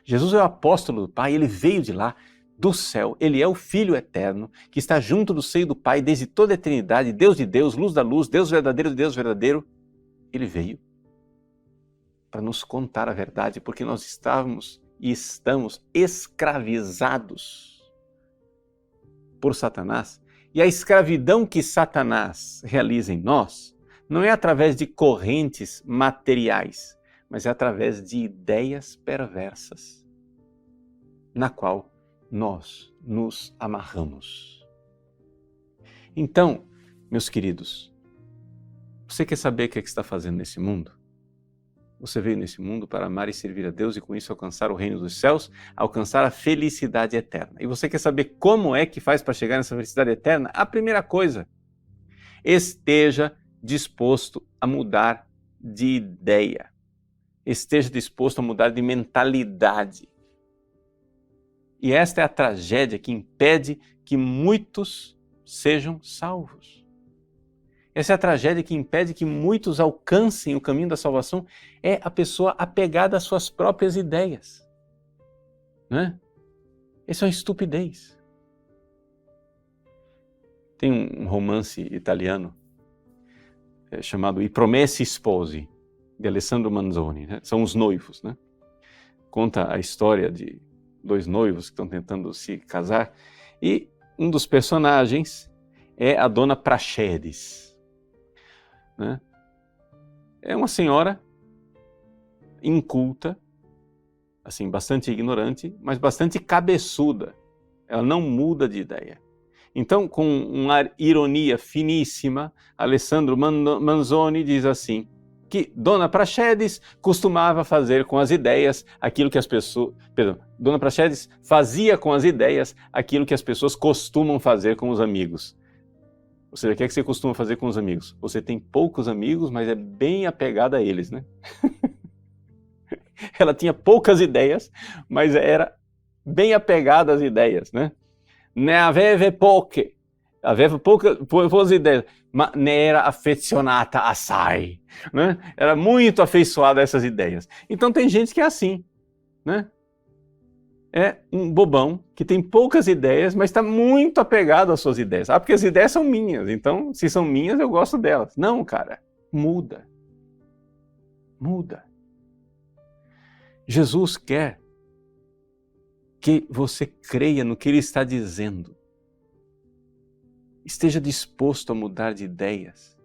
Jesus é o apóstolo do Pai, ele veio de lá, do céu, ele é o Filho eterno, que está junto do seio do Pai desde toda a eternidade, Deus de Deus, luz da luz, Deus verdadeiro de Deus verdadeiro. Ele veio para nos contar a verdade, porque nós estávamos e estamos escravizados por Satanás. E a escravidão que Satanás realiza em nós não é através de correntes materiais, mas é através de ideias perversas, na qual nós nos amarramos. Então, meus queridos, você quer saber o que está fazendo nesse mundo? Você veio nesse mundo para amar e servir a Deus e com isso alcançar o reino dos céus, alcançar a felicidade eterna. E você quer saber como é que faz para chegar nessa felicidade eterna? A primeira coisa, esteja disposto a mudar de ideia. Esteja disposto a mudar de mentalidade. E esta é a tragédia que impede que muitos sejam salvos. Essa é a tragédia que impede que muitos alcancem o caminho da salvação, é a pessoa apegada às suas próprias ideias. Não é? Isso é uma estupidez. Tem um romance italiano chamado I Promessi Sposi, de Alessandro Manzoni. Né? São os noivos. Né? Conta a história de dois noivos que estão tentando se casar e um dos personagens é a dona Praxedes. Né? É uma senhora inculta, assim, bastante ignorante, mas bastante cabeçuda. Ela não muda de ideia. Então, com uma ironia finíssima, Alessandro Manzoni diz assim, que Dona Praxedes costumava fazer com as ideias aquilo que as pessoas... Perdão, Dona Praxedes fazia com as ideias aquilo que as pessoas costumam fazer com os amigos. Ou seja, o que é que você costuma fazer com os amigos? Você tem poucos amigos, mas é bem apegada a eles, né? Ela tinha poucas ideias, mas era bem apegada às ideias, né? Ne aveva poche, aveva poucas ideias, ma ne era affezionata assai, né? Era muito afeiçoada a essas ideias. Então tem gente que é assim, né? É um bobão que tem poucas ideias, mas está muito apegado às suas ideias. Ah, porque as ideias são minhas, então se são minhas eu gosto delas. Não, cara, muda. Muda. Jesus quer que você creia no que Ele está dizendo. Esteja disposto a mudar de ideias.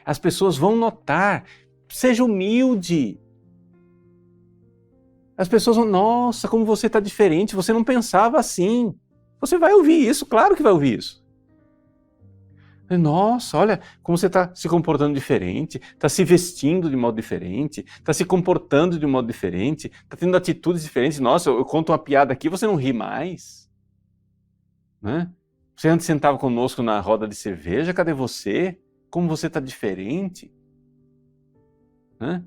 As pessoas vão notar. Seja humilde. As pessoas vão, nossa, como você está diferente, você não pensava assim. Você vai ouvir isso, claro que vai ouvir isso. Nossa, olha como você está se comportando diferente, está se vestindo de modo diferente, está se comportando de modo diferente, está tendo atitudes diferentes. Nossa, eu conto uma piada aqui, você não ri mais. Né? Você antes sentava conosco na roda de cerveja, cadê você? Como você está diferente? Né?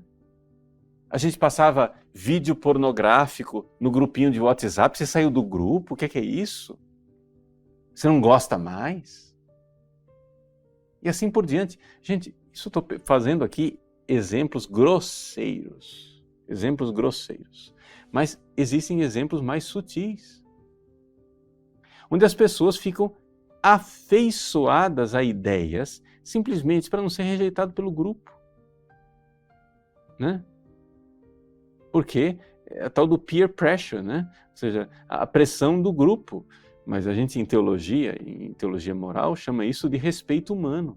A gente passava vídeo pornográfico no grupinho de WhatsApp, você saiu do grupo, o que é isso? Você não gosta mais? E assim por diante. Gente, isso estou fazendo aqui exemplos grosseiros. Exemplos grosseiros. Mas existem exemplos mais sutis. Onde as pessoas ficam afeiçoadas a ideias simplesmente para não ser rejeitado pelo grupo. Né? Porque é a tal do peer pressure, né? Ou seja, a pressão do grupo. Mas a gente em teologia moral, chama isso de respeito humano.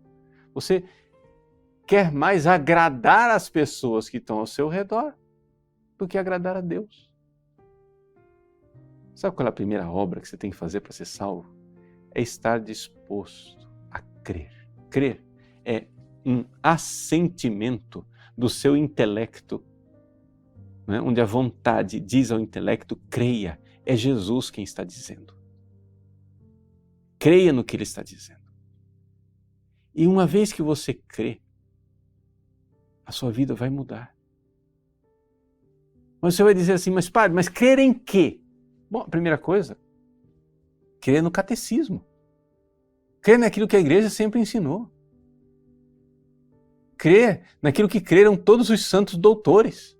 Você quer mais agradar as pessoas que estão ao seu redor do que agradar a Deus. Sabe qual é a primeira obra que você tem que fazer para ser salvo? É estar disposto a crer. Crer é um assentimento do seu intelecto, né? Onde a vontade diz ao intelecto, creia. É Jesus quem está dizendo. Creia no que Ele está dizendo. E uma vez que você crê, a sua vida vai mudar. Mas você vai dizer assim, mas padre, mas crer em quê? Bom, a primeira coisa, crer no catecismo. Crer naquilo que a igreja sempre ensinou. Crer naquilo que creram todos os santos doutores.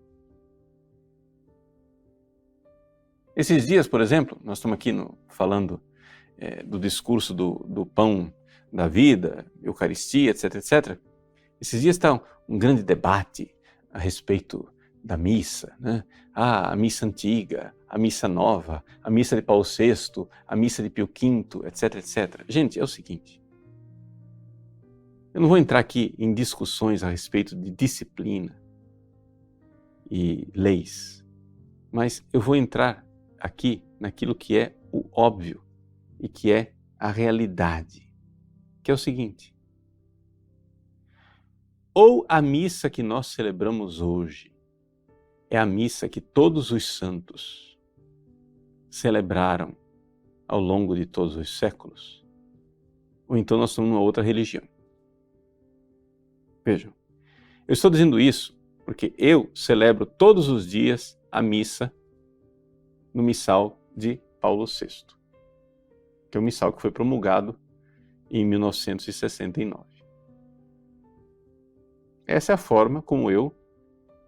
Esses dias, por exemplo, nós estamos aqui falando do discurso do pão da vida, Eucaristia, etc, etc. Esses dias está um grande debate a respeito da missa, né? A missa antiga, a missa nova, a missa de Paulo VI, a missa de Pio V, etc, etc. Gente, é o seguinte, eu não vou entrar aqui em discussões a respeito de disciplina e leis, mas eu vou entrar aqui naquilo que é o óbvio e que é a realidade, que é o seguinte: ou a missa que nós celebramos hoje é a missa que todos os santos celebraram ao longo de todos os séculos, ou então nós somos uma outra religião. Vejam, eu estou dizendo isso porque eu celebro todos os dias a missa no missal de Paulo VI, que é o missal que foi promulgado em 1969. Essa é a forma como eu,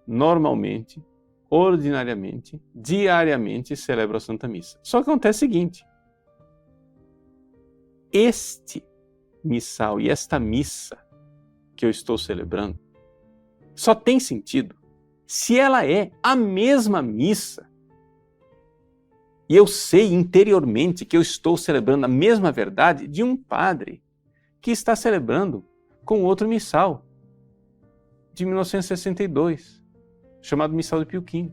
normalmente, ordinariamente, diariamente celebro a Santa Missa. Só que acontece o seguinte: este missal e esta missa que eu estou celebrando só tem sentido se ela é a mesma missa e eu sei interiormente que eu estou celebrando a mesma verdade de um padre que está celebrando com outro missal de 1962, chamado Missal de Pio V.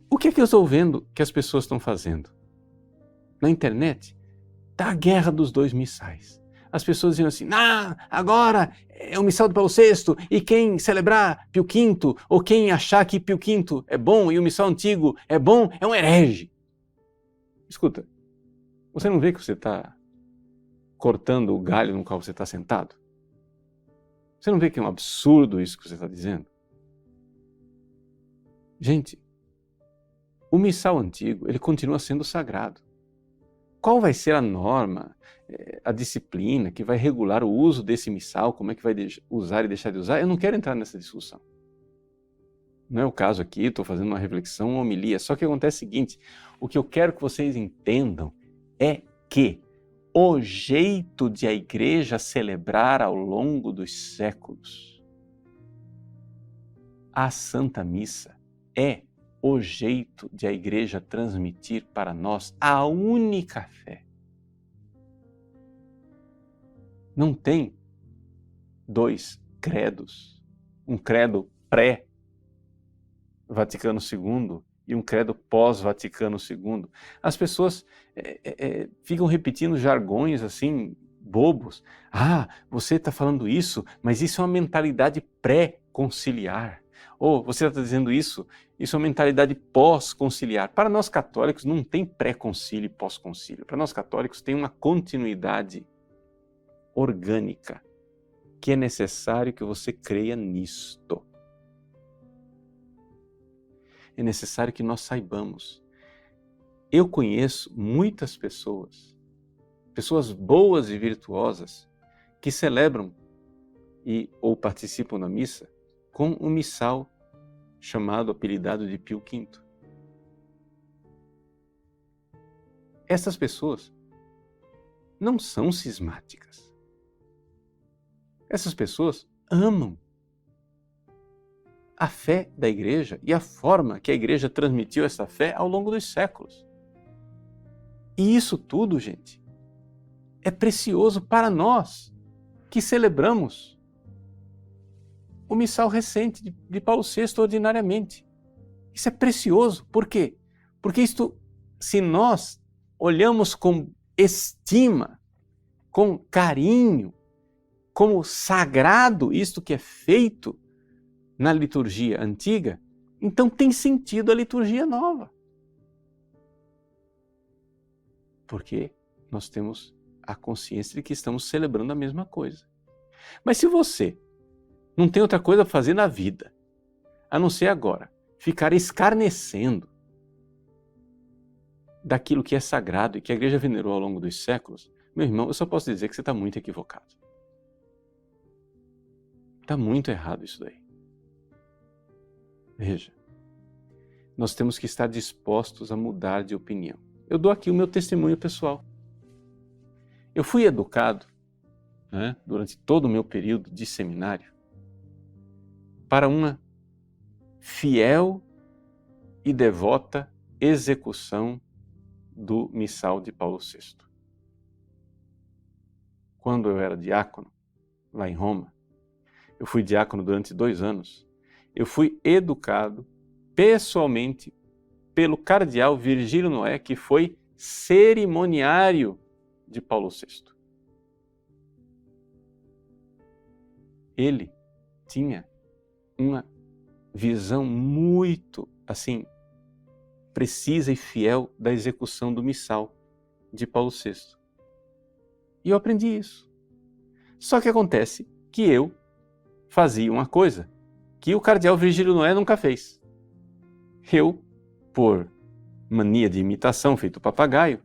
O que é que eu estou vendo que as pessoas estão fazendo? Na internet, está a guerra dos dois missais. As pessoas dizem assim: agora é o missal de Paulo VI, e quem celebrar Pio V, ou quem achar que Pio V é bom e o missal antigo é bom, é um herege. Escuta, você não vê que você está cortando o galho no qual você está sentado? Você não vê que é um absurdo isso que você está dizendo? Gente, o missal antigo, ele continua sendo sagrado. Qual vai ser a norma, a disciplina que vai regular o uso desse missal, como é que vai usar e deixar de usar? Eu não quero entrar nessa discussão. Não é o caso aqui, estou fazendo uma reflexão, uma homilia. Só que acontece o seguinte: o que eu quero que vocês entendam é que o jeito de a igreja celebrar ao longo dos séculos a Santa Missa é o jeito de a igreja transmitir para nós a única fé. Não tem dois credos, um credo pré-Vaticano II e um credo pós-Vaticano II. As pessoas ficam repetindo jargões assim, bobos. Você está falando isso, mas isso é uma mentalidade pré-conciliar. Ou você está dizendo isso é uma mentalidade pós-conciliar. Para nós católicos não tem pré-concílio e pós-concílio. Para nós católicos tem uma continuidade orgânica, que é necessário que você creia nisto. É necessário que nós saibamos. Eu conheço muitas pessoas boas e virtuosas, que celebram ou participam da missa com um missal chamado, apelidado de Pio V. Essas pessoas não são cismáticas. Essas pessoas amam a fé da igreja e a forma que a igreja transmitiu essa fé ao longo dos séculos. E isso tudo, gente, é precioso para nós que celebramos o missal recente de Paulo VI ordinariamente. Isso é precioso. Por quê? Porque isto, se nós olhamos com estima, com carinho, como sagrado isto que é feito na liturgia antiga, então tem sentido a liturgia nova. Porque nós temos a consciência de que estamos celebrando a mesma coisa. Mas se você não tem outra coisa a fazer na vida, a não ser agora ficar escarnecendo daquilo que é sagrado e que a igreja venerou ao longo dos séculos, meu irmão, eu só posso dizer que você está muito equivocado. Está muito errado isso daí. Veja, nós temos que estar dispostos a mudar de opinião. Eu dou aqui o meu testemunho pessoal. Eu fui educado, durante todo o meu período de seminário, para uma fiel e devota execução do missal de Paulo VI. Quando eu era diácono, lá em Roma, eu fui diácono durante 2 anos, eu fui educado pessoalmente pelo cardeal Virgílio Noé, que foi cerimoniário de Paulo VI. Ele tinha uma visão muito, precisa e fiel da execução do missal de Paulo VI. E eu aprendi isso. Só que acontece que eu fazia uma coisa que o cardeal Virgílio Noé nunca fez. Eu, por mania de imitação, feito papagaio,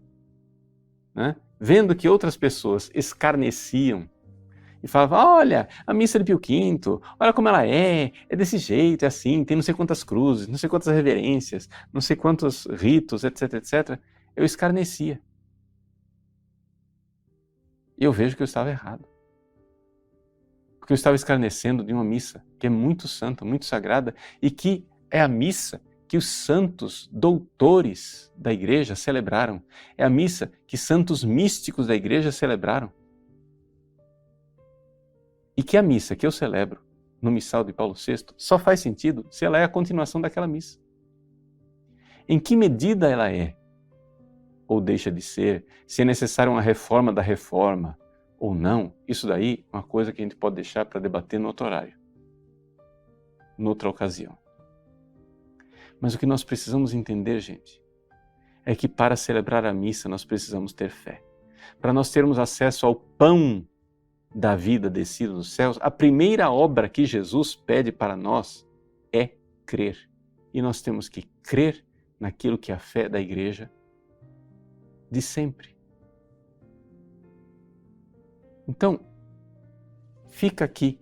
vendo que outras pessoas escarneciam e falavam: olha, a missa de Pio V, olha como ela é desse jeito, é assim, tem não sei quantas cruzes, não sei quantas reverências, não sei quantos ritos, etc, etc. Eu escarnecia. E eu vejo que eu estava errado. Porque eu estava escarnecendo de uma missa que é muito santa, muito sagrada, e que é a missa que os santos doutores da igreja celebraram. É a missa que santos místicos da igreja celebraram. E que a missa que eu celebro no missal de Paulo VI só faz sentido se ela é a continuação daquela missa. Em que medida ela é ou deixa de ser, se é necessária uma reforma da reforma ou não, isso daí é uma coisa que a gente pode deixar para debater no outro horário, noutra ocasião. Mas o que nós precisamos entender, gente, é que para celebrar a missa nós precisamos ter fé. Para nós termos acesso ao pão da vida descido dos céus, a primeira obra que Jesus pede para nós é crer. E nós temos que crer naquilo que é a fé da igreja de sempre. Então, fica aqui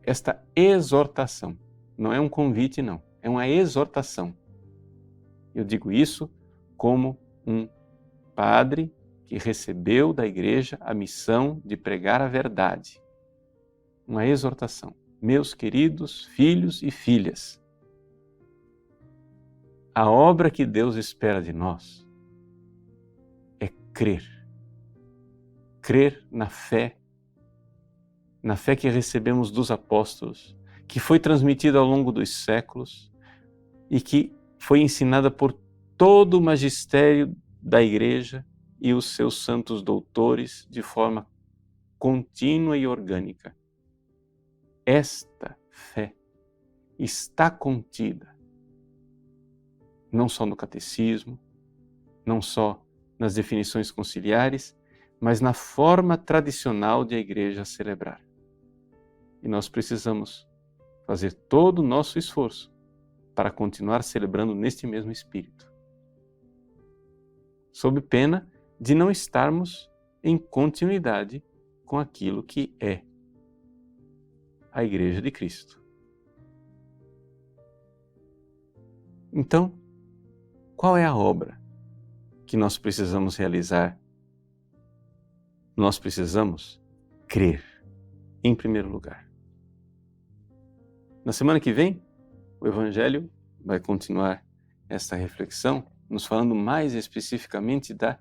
esta exortação. Não é um convite, não. É uma exortação. Eu digo isso como um padre que recebeu da igreja a missão de pregar a verdade. Uma exortação. Meus queridos filhos e filhas, a obra que Deus espera de nós é crer. Crer na fé que recebemos dos apóstolos, que foi transmitida ao longo dos séculos e que foi ensinada por todo o magistério da igreja e os seus santos doutores de forma contínua e orgânica. Esta fé está contida não só no catecismo, não só nas definições conciliares, mas na forma tradicional de a igreja celebrar. E nós precisamos fazer todo o nosso esforço para continuar celebrando neste mesmo espírito, sob pena de não estarmos em continuidade com aquilo que é a Igreja de Cristo. Então, qual é a obra que nós precisamos realizar? Nós precisamos crer, em primeiro lugar. Na semana que vem, o Evangelho vai continuar esta reflexão, nos falando mais especificamente da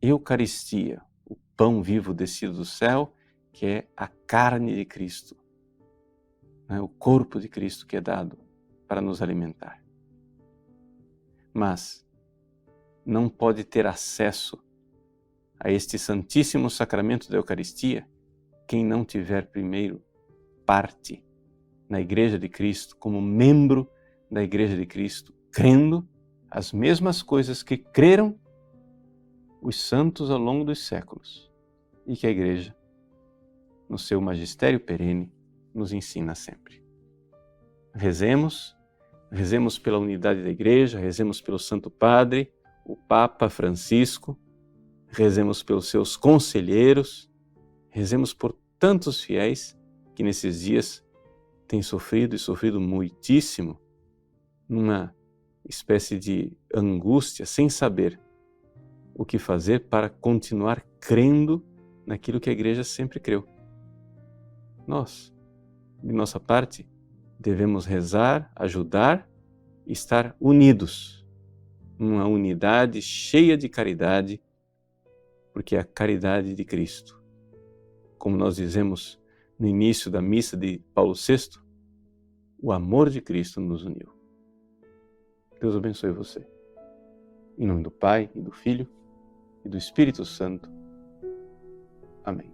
Eucaristia, o pão vivo descido do céu, que é a carne de Cristo, o corpo de Cristo que é dado para nos alimentar. Mas não pode ter acesso a este santíssimo sacramento da Eucaristia quem não tiver primeiro parte na Igreja de Cristo, como membro da Igreja de Cristo, crendo as mesmas coisas que creram os santos ao longo dos séculos e que a Igreja, no seu magistério perene, nos ensina sempre. Rezemos pela unidade da Igreja, rezemos pelo Santo Padre, o Papa Francisco, rezemos pelos seus conselheiros, rezemos por tantos fiéis que nesses dias têm sofrido e sofrido muitíssimo numa espécie de angústia, sem saber o que fazer para continuar crendo naquilo que a igreja sempre creu. Nós, de nossa parte, devemos rezar, ajudar e estar unidos, numa unidade cheia de caridade, porque é a caridade de Cristo. Como nós dizemos no início da missa de Paulo VI, o amor de Cristo nos uniu. Deus abençoe você. Em nome do Pai, e do Filho, e do Espírito Santo. Amém.